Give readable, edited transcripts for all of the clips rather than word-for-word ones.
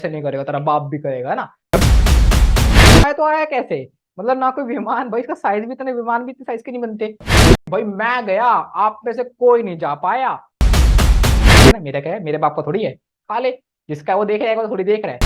ऐसे नहीं करेगा, तेरा बाप भी करेगा ना। आया तो आया कैसे? मतलब ना कोई विमान, भाई इसका साइज भी इतने, विमान भी इतने साइज के नहीं बनते। भाई मैं गया, आप में से कोई नहीं जा पाया ना। मेरा क्या है, मेरे बाप का थोड़ी है, खा ले। जिसका वो देख रहेगा वो थोड़ी देख रहा है।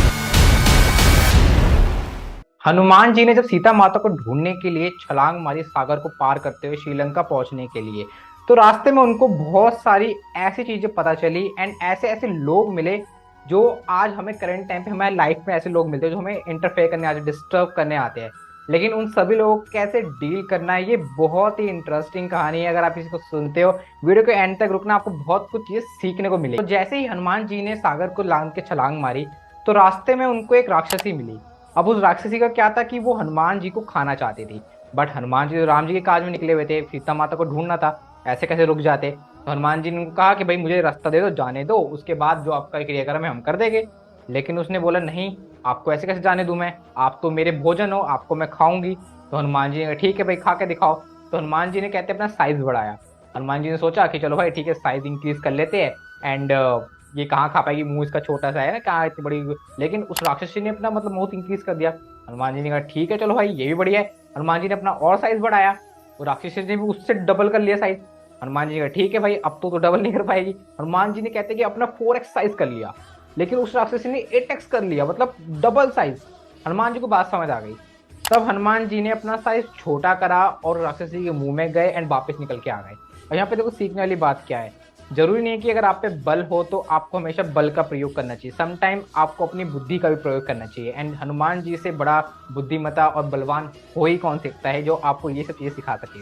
हनुमान जी ने जब सीता माता को ढूंढने के लिए छलांग मारी सागर को पार करते हुए श्रीलंका पहुंचने के लिए, तो रास्ते में उनको बहुत सारी ऐसी चीजें पता चली एंड ऐसे ऐसे लोग मिले जो आज हमें करंट टाइम पे हमारे लाइफ में ऐसे लोग मिलते हैं जो हमें इंटरफेयर करने आते हैं, डिस्टर्ब करने आते हैं। लेकिन उन सभी लोगों को कैसे डील करना है, ये बहुत ही इंटरेस्टिंग कहानी है। अगर आप इसको सुनते हो, वीडियो के एंड तक रुकना, आपको बहुत कुछ चीजें सीखने को मिलेगी। तो जैसे ही हनुमान जी ने सागर को लांग के छलांग मारी, तो रास्ते में उनको एक राक्षसी मिली। अब उस राक्षसी का क्या था कि वो हनुमान जी को खाना चाहती थी। बट हनुमान जी तो राम जी के काज में निकले हुए थे, सीता माता को ढूंढना था, ऐसे कैसे रुक जाते। तो हनुमान जी ने उनको कहा कि भाई मुझे रास्ता दे दो, जाने दो, उसके बाद जो आपका क्रियाक्रम है हम कर देंगे। लेकिन उसने बोला नहीं, आपको ऐसे कैसे जाने दूं मैं, आप तो मेरे भोजन हो, आपको मैं खाऊंगी। तो हनुमान जी ने कहा ठीक है भाई, खा के दिखाओ। तो हनुमान जी ने कहते अपना साइज बढ़ाया। हनुमान जी ने सोचा कि चलो भाई ठीक है, साइज इंक्रीज कर लेते हैं। एंड ये कहाँ खा पाएगी, मुंह इसका छोटा सा है ना, कहाँ इतनी बड़ी। लेकिन उस राक्षसी ने अपना मतलब माउथ इंक्रीज कर दिया। हनुमान जी ने कहा ठीक है चलो भाई, ये भी बढ़िया है। हनुमान जी ने अपना और साइज बढ़ाया, तो राक्षसी ने भी उससे डबल कर लिया साइज। हनुमान जी ने कहा ठीक है भाई, अब तो डबल नहीं कर पाएगी। हनुमान जी ने कहते कि अपना 4x साइज कर लिया। लेकिन उस राक्षसी ने 8x कर लिया, मतलब डबल साइज। हनुमान जी को बात समझ आ गई। तब हनुमान जी ने अपना साइज छोटा करा और राक्षसी के मुंह में गए एंड वापस निकल के आ गए। और यहाँ पे देखो सीखने वाली बात क्या है, जरूरी नहीं है कि अगर आप पे बल हो तो आपको हमेशा बल का प्रयोग करना चाहिए। सम टाइम आपको अपनी बुद्धि का भी प्रयोग करना चाहिए। एंड हनुमान जी से बड़ा बुद्धिमता और बलवान हो ही कौन सकता है जो आपको ये सब चीजें सिखा सके।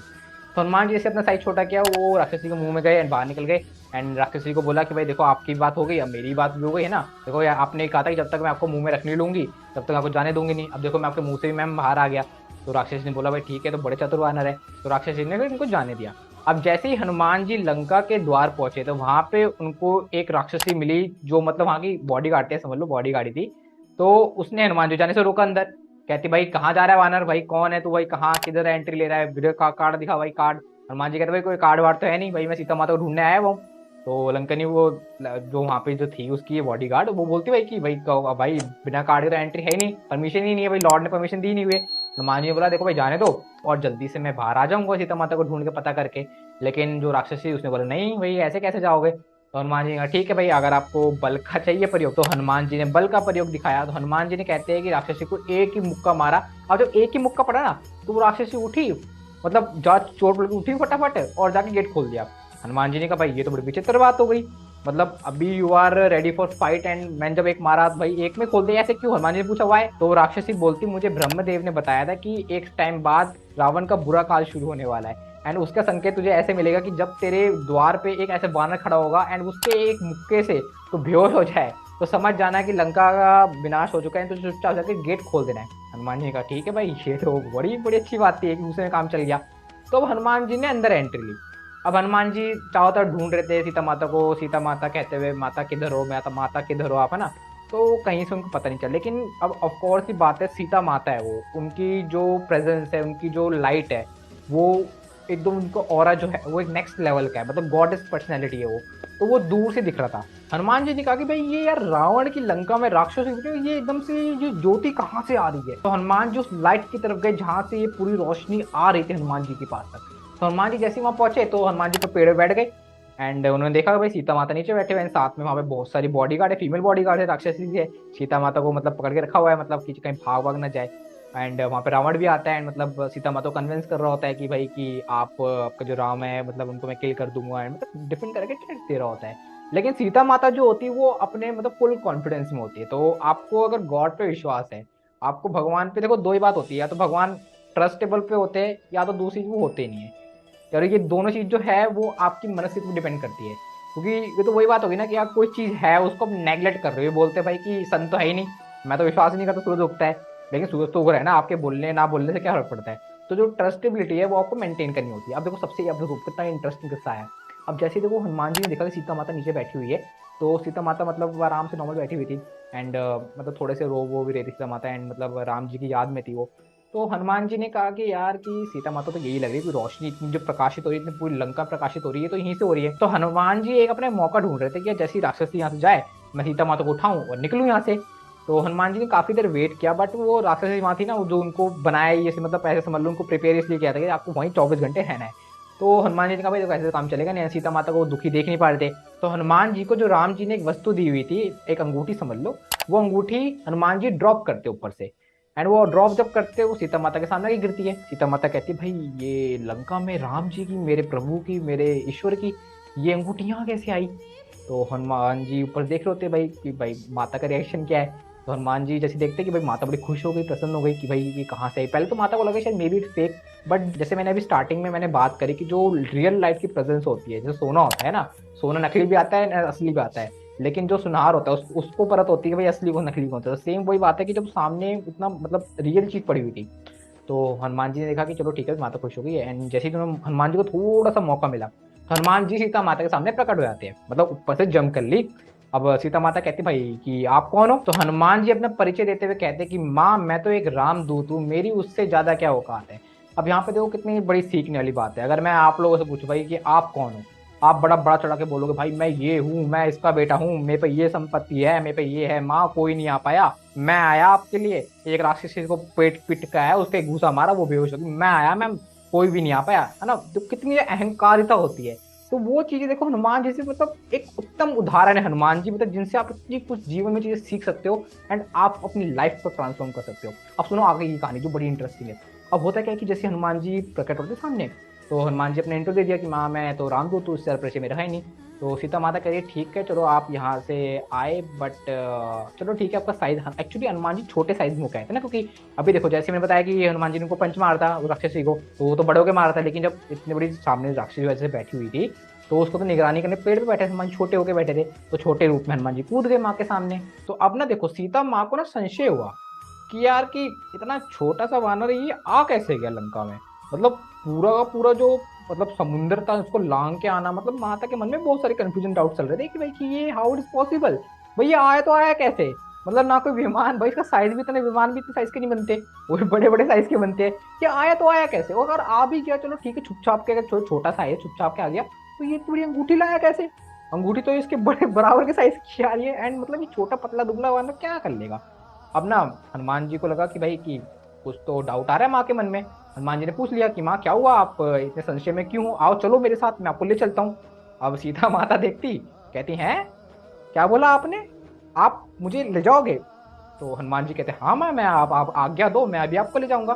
तो हनुमान जी से अपना साइज छोटा किया, वो राक्षसी के मुंह में गए एंड बाहर निकल गए। एंड राक्षसी को बोला कि भाई देखो, आपकी बात हो गई, अब मेरी बात भी हो गई है ना। देखो यार, आपने कहा था कि जब तक मैं आपको मुंह में रख नहीं लूंगी तब तक आपको जाने दूंगी नहीं। अब देखो मैं आपके मुंह से भी मैं बाहर आ गया। तो राक्षसी ने बोला भाई ठीक है, तो बड़े चतुर वानर है। तो राक्षसी ने फिर इनको जाने दिया। अब जैसे ही हनुमान जी लंका के द्वार पहुंचे, तो वहां पे उनको एक राक्षसी मिली जो मतलब वहां की बॉडी गार्ड थे, समझ लो बॉडी गार्ड थी। तो उसने हनुमान जी जाने से रोका अंदर। कहती भाई कहाँ जा रहा है वानर, भाई कौन है तू, भाई कहाँ किधर एंट्री ले रहा है, वीडियो का कार्ड दिखा भाई, कार्ड। हनुमान जी कहते भाई कोई कार्ड वार्ड तो है नहीं भाई, मैं सीता माता को ढूंढने आया हूँ। तो लंकनी वो जो वहां पे जो थी उसकी बॉडी गार्ड, वो बोलती भाई कि भाई भाई बिना कार्ड के तो एंट्री है ही नहीं, परमिशन ही नहीं है भाई, लॉर्ड ने परमिशन दी नहीं हुई। हनुमान जी ने बोला देखो भाई जाने दो, और जल्दी से मैं बाहर आ जाऊंगा सीता माता को ढूंढ के पता करके। लेकिन जो राक्षसी उसने बोला नहीं भाई ऐसे कैसे जाओगे। तो हनुमान जी ने कहा ठीक है भाई, अगर आपको बल का चाहिए प्रयोग, तो हनुमान जी ने बल का प्रयोग दिखाया। तो हनुमान जी ने कहते हैं कि राक्षसी को एक ही मुक्का मारा। और जब एक ही मुक्का पड़ा ना, तो वो राक्षसी उठी, मतलब जा चोट पड़ के उठी फटाफट और जाके गेट खोल दिया। हनुमान जी ने कहा भाई ये तो बड़ी विचित्र बात हो गई, मतलब अभी you are ready for fight and मैंने जब एक मारा भाई एक में खोल दिया, ऐसे क्यों। हनुमान जी ने पूछा वाई। तो राक्षसी बोलती मुझे ब्रह्मदेव ने बताया था कि एक टाइम बाद रावण का बुरा काल शुरू होने वाला है, एंड उसका संकेत तुझे ऐसे मिलेगा कि जब तेरे द्वार पे एक ऐसे वानर खड़ा होगा एंड उसके एक मुक्के से तो बेहोश हो जाए, तो समझ जाना कि लंका का विनाश हो चुका है, तो चुपचाप जाकर गेट खोल देना है। हनुमान जी ने कहा ठीक है भाई, ये तो बड़ी बड़ी अच्छी बात थी, एक दूसरे में काम चल गया। तो अब हनुमान जी ने अंदर एंट्री ली। अब हनुमान जी चारों तरफ ढूंढ रहे थे सीता माता को, सीता माता कहते हुए माता किधर हो, माता माता किधर हो आप, है ना। तो कहीं से उनको पता नहीं चला। लेकिन अब ऑफ कोर्स की बात है, सीता माता है वो, उनकी जो प्रेजेंस है, उनकी जो लाइट है, वो एकदम, उनको ऑरा जो है वो एक नेक्स्ट लेवल का है, मतलब गॉडेस पर्सनैलिटी है वो। तो वो दूर से दिख रहा था। हनुमान जी ने कहा कि भाई ये यार रावण की लंका में राक्षस, ये एकदम से ये ज्योति कहाँ से आ रही है। तो हनुमान जी उस लाइट की तरफ गए जहां से ये पूरी रोशनी आ रही थी हनुमान जी के पास तक। तो हनुमान जी जैसे ही वहां पहुंचे, तो हनुमान जी तो पेड़ पे बैठ गए। एंड उन्होंने देखा भाई सीता माता नीचे बैठे हुए हैं, साथ में वहां पे बहुत सारी बॉडी गार्ड है, फीमेल बॉडी गार्ड है, राक्षसी है। सीता माता को मतलब पकड़ के रखा हुआ है, मतलब कि कहीं भाग भाग ना जाए। एंड वहां पे रावण भी आता है एंड मतलब सीता माता को कन्विंस कर रहा होता है कि भाई कि आप आपका जो राम है मतलब उनको मैं किल कर दूंगा, एंड मतलब डिफेंड करके थ्रेट दे रहा होता है। लेकिन सीता माता जो होती है वो अपने मतलब फुल कॉन्फिडेंस में होती है। तो आपको अगर गॉड पे विश्वास है, आपको भगवान पे, देखो दो ही बात होती है, या तो भगवान ट्रस्टेबल पे होते हैं या तो दूसरी वो होते ही नहीं है। यार ये दोनों चीज जो है वो आपकी मनस्थिति पर डिपेंड करती है। क्योंकि ये तो वही बात होगी ना कि आप कोई चीज है उसको नेग्लेक्ट कर रहे हो, बोलते हैं भाई कि सन तो है ही नहीं, मैं तो विश्वास ही नहीं करता सूरज उगता है। लेकिन सूरज तो उग रहा है ना, आपके बोलने ना बोलने से क्या फर्क पड़ता है। तो जो ट्रस्टेबिलिटी है वो आपको मेंटेन करनी होती है। अब देखो सबसे, अब देखो कितना इंटरेस्टिंग किस्सा है। अब जैसे देखो हनुमान जी ने देखा कि सीता माता नीचे बैठी हुई है, तो सीता माता मतलब आराम से नॉर्मल बैठी हुई थी। एंड मतलब थोड़े से रो वो भी रही थी सीता माता, एंड मतलब राम जी की याद में थी वो। तो हनुमान जी ने कहा कि यार कि सीता माता तो यही लग रही है, कोई रोशनी इतनी जो प्रकाशित हो रही है, इतनी पूरी लंका प्रकाशित हो रही है, तो यहीं से हो रही है। तो हनुमान जी एक अपने मौका ढूंढ रहे थे कि जैसी राक्षसी यहाँ से जाए, मैं सीता माता को उठाऊं और निकलूं यहाँ से। तो हनुमान जी ने काफी देर वेट किया, बट वो राक्षसी वहां थी ना, वो जो उनको बनाया ये मतलब ऐसे समझ लो उनको प्रिपेयर इसलिए किया था कि आपको वहीं 24 घंटे रहना है। तो हनुमान जी ने कहा भाई देखो ऐसे तो काम चलेगा नहीं, सीता माता को दुखी देख नहीं पा रहे थे। तो हनुमान जी को जो राम जी ने एक वस्तु दी हुई थी, एक अंगूठी समझ लो, वो अंगूठी हनुमान जी ड्रॉप करते ऊपर से। एंड वो ड्रॉप जब करते वो सीता माता के सामने आके गिरती है। सीता माता कहती है भाई ये लंका में राम जी की, मेरे प्रभु की, मेरे ईश्वर की ये अंगूठी यहाँ कैसे आई। तो हनुमान जी ऊपर देख रहे होते भाई कि भाई माता का रिएक्शन क्या है। तो हनुमान जी जैसे देखते कि भाई माता बड़ी खुश हो गई, प्रसन्न हो गई कि भाई ये कहाँ से आई। पहले तो माता को लगा शायद मे बी फेक, बट जैसे मैंने अभी स्टार्टिंग में मैंने बात करी कि जो रियल लाइफ की प्रेजेंस होती है, जैसे सोना होता है ना, सोना नकली भी आता है असली भी आता है, लेकिन जो सुनार होता है उसको परत होती है कि भाई असली को नकली कौन सा। तो सेम वही बात है कि जब सामने इतना मतलब रियल चीज पड़ी हुई थी, तो हनुमान जी ने देखा कि चलो ठीक है माता खुश हो गई है। एंड जैसे ही तुम्हें हनुमान जी को थोड़ा सा मौका मिला, तो हनुमान जी सीता माता के सामने प्रकट हो जाते हैं, मतलब ऊपर से जंप कर ली। अब सीता माता कहती भाई कि आप कौन हो। तो हनुमान जी अपना परिचय देते हुए कहते कि माँ मैं तो एक रामदूत हूँ, मेरी उससे ज्यादा क्या औकात है। अब यहाँ पे देखो कितनी बड़ी सीखने वाली बात है। अगर मैं आप लोगों से पूछूं भाई कि आप कौन हो, आप बड़ा बड़ा चढ़ा के बोलोगे भाई मैं ये हूँ, मैं इसका बेटा हूँ, मेरे पे ये संपत्ति है, मेरे पे ये है, माँ कोई नहीं आ पाया, मैं आया आपके लिए। एक राक्षसी को पेट पिट का है, उसके घूसा मारा वो बेहोश हो गई, मैं आया मैम, कोई भी नहीं आ पाया, है ना। तो कितनी अहंकारिता होती है। तो वो चीजें देखो हनुमान जी से मतलब एक उत्तम उदाहरण है हनुमान जी, मतलब जिनसे आप इतनी कुछ जीवन में चीजें सीख सकते हो एंड आप अपनी लाइफ को ट्रांसफॉर्म कर सकते हो। अब सुनो आगे की कहानी जो बड़ी इंटरेस्टिंग है। अब होता क्या है कि जैसे हनुमान जी प्रकट होते सामने, तो हनुमान जी अपने इंट्रो दे दिया कि माँ मैं तो रामदूत हूँ, इससे परिचय मेरा है नहीं। तो सीता माता कह रही है ठीक है चलो आप यहाँ से आए, बट चलो ठीक है आपका साइज, एक्चुअली हनुमान जी छोटे साइज में गए थे ना, क्योंकि अभी देखो जैसे मैंने बताया कि हनुमान जी ने उनको पंच मारा था उस राक्षसी को, तो वो तो बड़े होकर मारा था, लेकिन जब इतनी बड़ी सामने राक्षसी वैसे बैठी हुई थी, तो उसको तो निगरानी करने पेड़ पे बैठे हनुमान जी छोटे होके बैठे थे, तो छोटे रूप में हनुमान जी कूद गए माँ के सामने। तो अब ना देखो सीता माँ को ना संशय हुआ कि यार कि इतना छोटा सा वानर ये आ कैसे गया लंका में। मतलब पूरा का पूरा जो मतलब समुद्र था उसको लांग के आना, मतलब माता के मन में बहुत सारे कंफ्यूजन डाउट चल रहे थे कि भाई कि ये हाउ इज पॉसिबल, भाई ये आया तो आया कैसे। मतलब ना कोई विमान, भाई इसका साइज भी इतने, विमान भी इतने साइज के नहीं बनते, वो भी बड़े बड़े साइज के बनते हैं। ये आया तो आया कैसे, और अगर आ भी गया चलो ठीक है छुप छाप के, अगर छोटा सा है छुप छाप के आ गया, तो ये पूरी अंगूठी लाया कैसे। अंगूठी तो इसके बड़े बराबर के साइज की आ रही है, एंड मतलब ये छोटा पतला दुबला वाला क्या कर लेगा। अब ना हनुमान जी को लगा कि भाई कि कुछ तो डाउट आ रहा है माँ के मन में। हनुमान जी ने पूछ लिया कि माँ क्या हुआ, आप इतने संशय में क्यों हो, आओ चलो मेरे साथ मैं आपको ले चलता हूँ। अब सीता माता देखती, कहती हैं क्या बोला आपने, आप मुझे ले जाओगे। तो हनुमान जी कहते हैं हाँ मैं आप आज्ञा दो मैं अभी आपको ले जाऊंगा।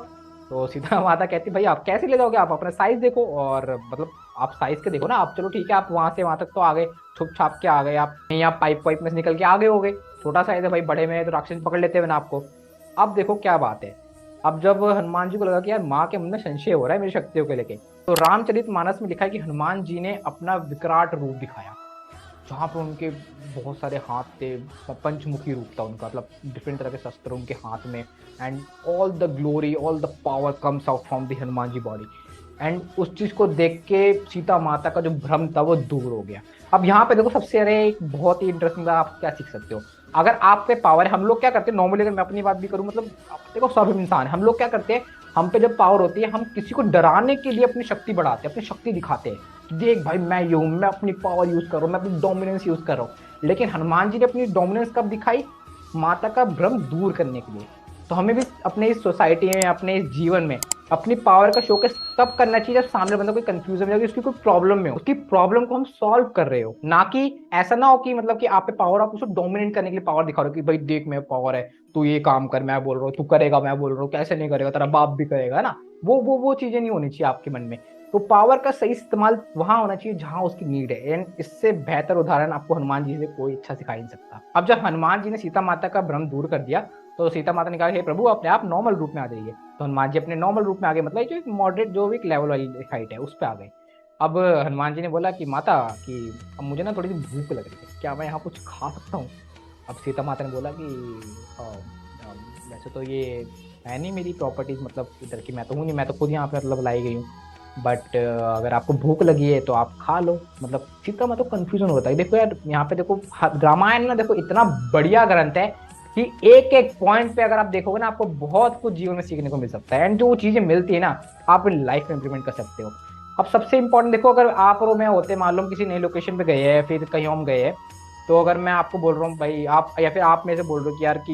तो सीता माता कहती भाई आप कैसे ले जाओगे, आप अपना साइज देखो, और मतलब आप साइज के देखो ना, आप चलो ठीक है आप वहां से वहां तक तो आ गए, छुप छाप के आ गए आप, नहीं आप पाइप वाइप में से निकल के आगे हो गए, छोटा साइज है भाई, बड़े में तो राक्षस पकड़ लेते हैं ना आपको। अब देखो क्या बात है। अब जब हनुमान जी को लगा कि यार माँ के मन में संशय हो रहा है मेरी शक्तियों को लेके, तो रामचरितमानस में लिखा है कि हनुमान जी ने अपना विकराट रूप दिखाया, जहाँ पर उनके बहुत सारे हाथ थे, पंचमुखी रूप था उनका, मतलब डिफरेंट तरह के शस्त्र उनके हाथ में, and all the glory all the power comes out from the Hanuman ji body. And उस चीज को देख के सीता माता का जो भ्रम था वो दूर हो गया। अब यहाँ पे देखो सबसे अरे एक बहुत ही इंटरेस्टिंग आप क्या सीख सकते हो। अगर आप पे पावर है, हम लोग क्या करते हैं नॉर्मली, अगर मैं अपनी बात भी करूं, मतलब देखो सब इंसान है, हम लोग क्या करते हैं, हम पे जब पावर होती है हम किसी को डराने के लिए अपनी शक्ति बढ़ाते हैं, अपनी शक्ति दिखाते हैं कि देख भाई मैं ये हूं, मैं अपनी पावर यूज कर रहा हूँ, मैं अपनी डोमिनेंस यूज कर रहा हूँ। लेकिन हनुमान जी ने अपनी डोमिनेंस कब दिखाई, माता का भ्रम दूर करने के लिए। तो हमें भी अपने इस सोसाइटी में, अपने इस जीवन में अपनी पावर का शोकेस तब करना चाहिए जब सामने बंदा कोई कंफ्यूजन में, उसकी कोई प्रॉब्लम में हो, उसकी प्रॉब्लम को हम सॉल्व कर रहे हो, ना कि ऐसा ना हो कि मतलब कि आप पे पावर, आप उसको डोमिनेट करने के लिए पावर दिखा रहे हो कि भाई देख मेरे पावर है, तू ये काम कर मैं बोल रहा हूँ, तू करेगा मैं बोल रहा हूँ, कैसे नहीं करेगा तेरा बाप भी करेगा ना। वो चीजें नहीं होनी चाहिए आपके मन में। तो पावर का सही इस्तेमाल वहां होना चाहिए जहां उसकी नीड है, एंड इससे बेहतर उदाहरण आपको हनुमान जी से कोई अच्छा सिखा नहीं सकता। अब जब हनुमान जी ने सीता माता का भ्रम दूर कर दिया, तो सीता माता ने कहा हे प्रभु अपने आप नॉर्मल रूप में आ जाइए। तो हनुमान जी अपने नॉर्मल रूप में आ गए, मतलब जो एक मॉडरेट जो भी एक लेवल वाली हाइट है उस पर आ गए। अब हनुमान जी ने बोला कि माता कि अब मुझे ना थोड़ी सी भूख लग रही है, क्या मैं यहाँ कुछ खा सकता हूँ। अब सीता माता ने बोला कि वैसे तो ये है नहीं मेरी प्रॉपर्टीज, मतलब इधर की मैं तो हूँ नहीं, मैं तो खुद यहाँ पे मतलब लाई गई हूँ, बट अगर आपको भूख लगी है तो आप खा लो। मतलब सीता माता को कंफ्यूजन होता है। देखो यार यहाँ पे देखो रामायण ना देखो इतना बढ़िया ग्रंथ है कि एक एक पॉइंट पे अगर आप देखोगे ना आपको बहुत कुछ जीवन में सीखने को मिल सकता है, एंड जो चीजें मिलती है ना आप लाइफ में इंप्लीमेंट कर सकते हो। अब सबसे इंपॉर्टेंट देखो, अगर आप और मैं होते मान लो किसी नई लोकेशन पे गए हैं, फिर कहीं हम गए हैं, तो अगर मैं आपको बोल रहा हूँ भाई आप, या फिर आप मेरे से बोल रहे हो कि यार कि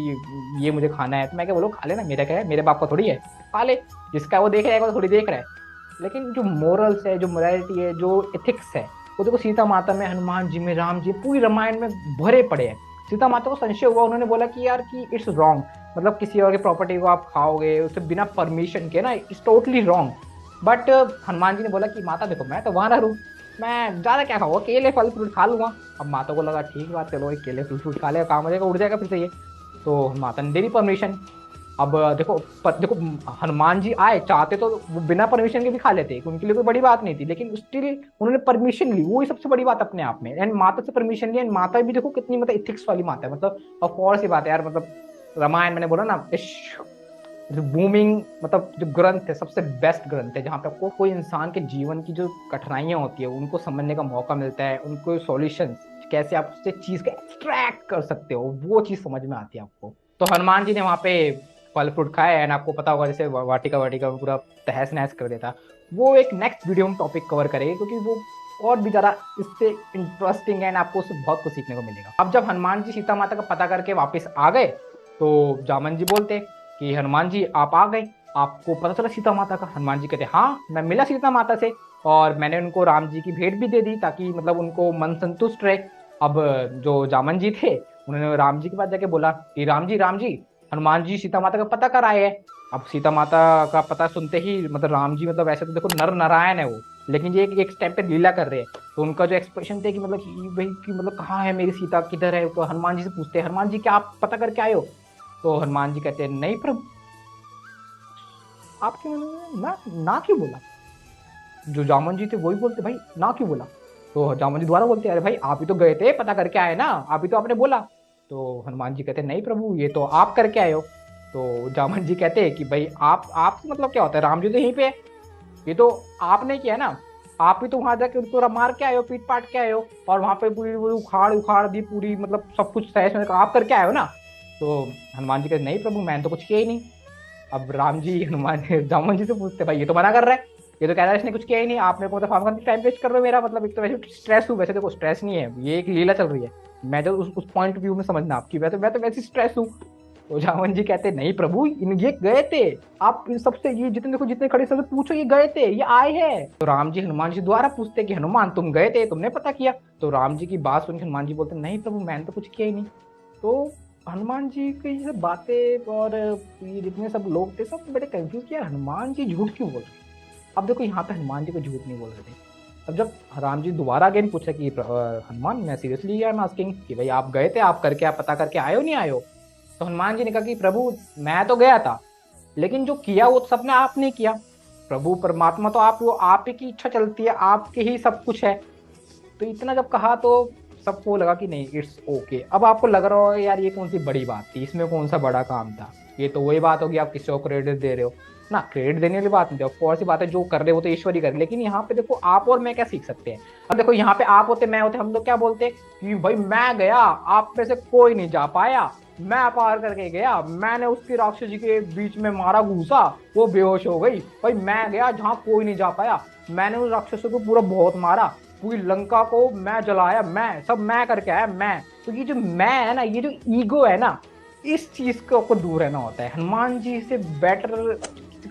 ये मुझे खाना है, तो मैं क्या बोलूँ, खा लेना, मेरा क्या है, मेरे बाप का थोड़ी है, खा ले, जिसका वो देख रहेगा वो थोड़ी देख रहा है। लेकिन जो मोरल्स है, जो मोरालिटी है, जो एथिक्स है, वो देखो सीता माता में, हनुमान जी में, राम जी, पूरी रामायण में भरे पड़े हैं। सीता माता को संशय हुआ, उन्होंने बोला कि यार कि इट्स रॉन्ग, मतलब किसी और की प्रॉपर्टी को आप खाओगे उसे बिना परमिशन के ना, it's totally wrong. But Hanuman ji ने बोला कि माता देखो मैं तो वानर हूँ, मैं ज्यादा क्या खाऊंगा, केले फल फ्रूट खा लूंगा। अब माता को लगा ठीक बात, चलो एक केले फल फ्रूट खा लेगा, काम हो जाएगा, उड़ जाएगा फिर से ये। तो माता ने दे दी परमिशन। अब देखो देखो, हनुमान जी आए, चाहते तो वो बिना परमिशन के भी खा लेते, उनके लिए कोई बड़ी बात नहीं थी, लेकिन स्टिल उन्होंने परमिशन ली, वो ही सबसे बड़ी बात अपने आप में। एंड माता से परमिशन ली, एंड माता भी देखो कितनी मतलब इथिक्स वाली माता है, मतलब ऑफ कोर्स सी बात है यार, मतलब रामायण मैंने बोला ना, जो बूमिंग, मतलब जो ग्रंथ है, सबसे बेस्ट ग्रंथ है, जहाँ पे आपको कोई इंसान के जीवन की जो कठिनाइयां होती है उनको समझने का मौका मिलता है, उनको सॉल्यूशन कैसे आप उससे चीज को एक्सट्रैक्ट कर सकते हो, वो चीज समझ में आती है आपको। तो हनुमान जी ने वहां पे फल फ्रूट खाए, एंड आपको पता होगा जैसे वाटिका वाटिका में पूरा तहस नहस कर देता। वो एक नेक्स्ट वीडियो में टॉपिक कवर करेंगे, क्योंकि वो और भी ज्यादा इससे इंटरेस्टिंग है, एंड आपको उससे बहुत कुछ सीखने को मिलेगा। अब जब हनुमान जी सीता माता का पता करके वापस आ गए, तो जामन जी बोलते कि हनुमान जी आप आ गए, आपको पता चला सीता माता का। हनुमान जी कहते हाँ मैं मिला सीता माता से, और मैंने उनको राम जी की भेंट भी दे दी, ताकि मतलब उनको मन संतुष्ट रहे। अब जो जामन जी थे, उन्होंने राम जी के पास जाके बोला कि राम जी हनुमान जी सीता माता का पता कर आए हैं। अब सीता माता का पता सुनते ही मतलब राम जी, मतलब वैसे तो देखो नर नारायण है वो, लेकिन ये एक स्टेप पे लीला कर रहे हैं, तो उनका जो एक्सप्रेशन थे कि मतलब कि भाई कि मतलब कहाँ है मेरी सीता, किधर है, तो हनुमान जी से पूछते हैं हनुमान जी क्या आप पता करके आए हो? तो हनुमान जी कहते हैं नहीं प्रभु, आपके मन में ना क्यों बोला? जो जामन जी थे वही बोलते भाई ना क्यों बोला? तो जामन जी दोबारा बोलते अरे भाई आप ही तो गए थे पता करके आए ना, आप ही तो आपने बोला। तो हनुमान जी कहते नहीं प्रभु ये तो आप करके आए हो। तो जामन जी कहते हैं कि भाई आप मतलब क्या होता है, राम जी तो यहीं पे है, ये तो आपने किया ना, आप ही तो वहां जाके उनको मार के आए हो, पीट पाट के आए हो, और वहां पे पूरी वो उखाड़ उखाड़ दी पूरी, मतलब सब कुछ तहस नहस आप करके आए हो ना। तो हनुमान जी कहते नहीं प्रभु मैंने तो कुछ किया ही नहीं। अब राम जी हनुमान जामुन जी से पूछते भाई ये तो मना कर रहा है, ये तो कह रहा है इसने कुछ किया ही नहीं, आपने को तो फार्म करके टाइम वेस्ट कर रहे हो मेरा, मतलब एक तो वैसे स्ट्रेस हूँ, वैसे देखो स्ट्रेस नहीं है, ये एक लीला चल रही है, मैं तो उस पॉइंट ऑफ व्यू में समझना आपकी, वैसे मैं तो वैसे स्ट्रेस हूँ। तो जामन जी कहते नहीं प्रभु इन ये गए थे, आप इन सबसे ये जितने देखो जितने खड़े सबसे पूछो ये गए थे, ये आए हैं। तो राम जी हनुमान जी दोबारा पूछते कि हनुमान तुम गए थे, तुमने पता किया? तो राम जी की बात सुन के हनुमान जी बोलते नहीं प्रभु मैंने तो कुछ किया ही नहीं। तो हनुमान जी की ये सब बातें और ये जितने सब लोग थे सब बड़े कंफ्यूज किया, हनुमान जी झूठ क्यों बोल रहे हैं? अब देखो यहाँ पे हनुमान जी को झूठ नहीं बोल रहे थे। अब जब राम जी दोबारा अगेन पूछा कि हनुमान मैं सीरियसली यार आस्किंग कि भाई आप गए थे, आप करके आप पता करके आए हो नहीं आए हो? तो हनुमान जी ने कहा कि प्रभु मैं तो गया था, लेकिन जो किया वो सबने आप नहीं किया, प्रभु परमात्मा तो आप, वो आप ही की इच्छा चलती है, आपके ही सब कुछ है। तो इतना जब कहा तो सबको लगा कि नहीं इट्स ओके। अब आपको लग रहा हो यार ये कौन सी बड़ी बात थी, इसमें कौन सा बड़ा काम था, ये तो वही बात होगी आप किसी को क्रेडिट दे रहे हो ना, क्रेडिट देने वाली बात नहीं थी, ऑफ सी बात है जो कर रहे हो तो ईश्वर ही कर, लेकिन यहाँ पे देखो आप और मैं क्या सीख सकते हैं। अब देखो यहाँ पे आप होते मैं होते हम लोग क्या बोलते कि भाई मैं गया, आप में से कोई नहीं जा पाया, मैं पार करके गया, मैंने उसकी राक्षस जी के बीच में मारा घूसा, वो बेहोश हो गई, भाई मैं गया जहाँ कोई नहीं जा पाया, मैंने उस राक्षसों को पूरा बहुत मारा, पूरी लंका को मैं जलाया, मैं सब मैं करके आया मैं। तो ये जो मैं है ना, ये जो ईगो है ना, इस चीज को आपको दूर रहना होता है। हनुमान जी से बेटर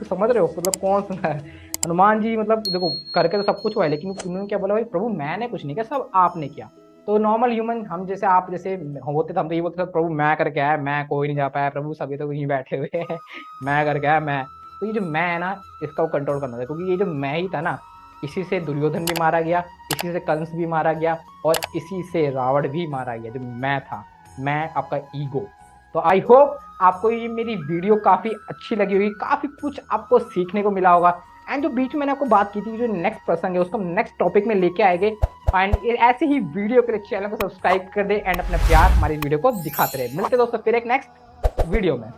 समझ रहे हो मतलब कौन सा है? हनुमान जी मतलब देखो करके तो सब कुछ हुआ है, लेकिन उन्होंने क्या बोला भाई प्रभु मैंने कुछ नहीं किया, सब आपने किया। तो नॉर्मल ह्यूमन हम जैसे आप जैसे होते थे, हम तो ये बोलते थे प्रभु मैं करके आया, मैं कोई नहीं जा पाया प्रभु, सभी तो यहीं बैठे हुए हैं मैं करके आया मैं। तो ये जो मैं है ना, इसका कंट्रोल करना था, क्योंकि ये जो मैं ही था ना, इसी से दुर्योधन भी मारा गया, इसी से कंस भी मारा गया, और इसी से रावण भी मारा गया, जो मैं था, मैं आपका ईगो। तो आई होप आपको ये मेरी वीडियो काफी अच्छी लगी होगी, काफी कुछ आपको सीखने को मिला होगा। एंड जो बीच में मैंने आपको बात की थी, जो नेक्स्ट प्रसंग है उसको नेक्स्ट टॉपिक में लेके आएंगे। एंड ऐसे ही वीडियो के लिए चैनल को सब्सक्राइब कर दे, एंड अपना प्यार हमारी वीडियो को दिखाते रहे। मिलते दोस्तों फिर एक नेक्स्ट वीडियो में।